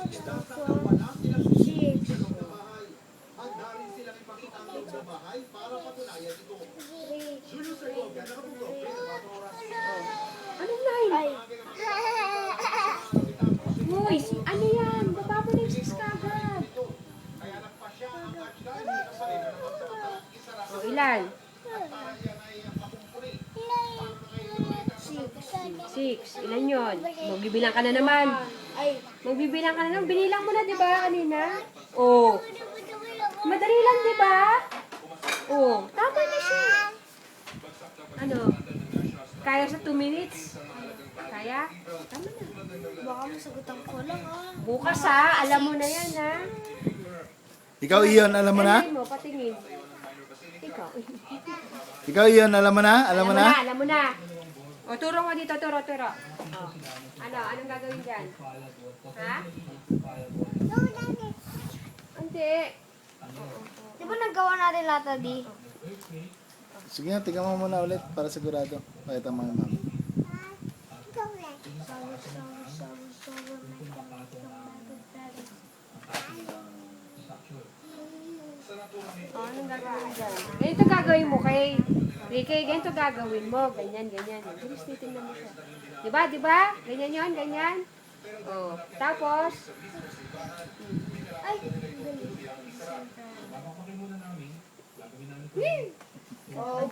Six. Anong nine? Ay. Hoy, ano yan? Baba mo na yung 6 kagad. O, ilan? Six. 6. Ilan yun? Magbibilang ka na naman. Ay. Magbibilang ka na naman. Binilang mo na, di ba, kanina? Oh. Madali lang, di ba? Oh, tama na siya. Ano? Kaya sa 2 minutes? Kaya? Tama na. Baka masagutan ko lang Bukas ha, alam mo na yan ha. Ikaw, Ian, alam mo na? Ano mo, patingin. Ikaw. Ikaw, Ian, alam mo na? Alam mo na? Alam mo na. O, turo mo dito, turo. O. Ano, anong gagawin dyan? Ha? Hindi. Di ba nagawa natin lahat, Daddy? Sige nga, tingnan mo muna ulit para sigurado. Pakita mo yung mami. O, anong gagawin dyan? Ganito gagawin mo kay Ricky. Ganito gagawin mo. Ganyan. Bilis, titignan mo siya. Diba? Ganyan yun, ganyan. O, tapos, Ay. Oh,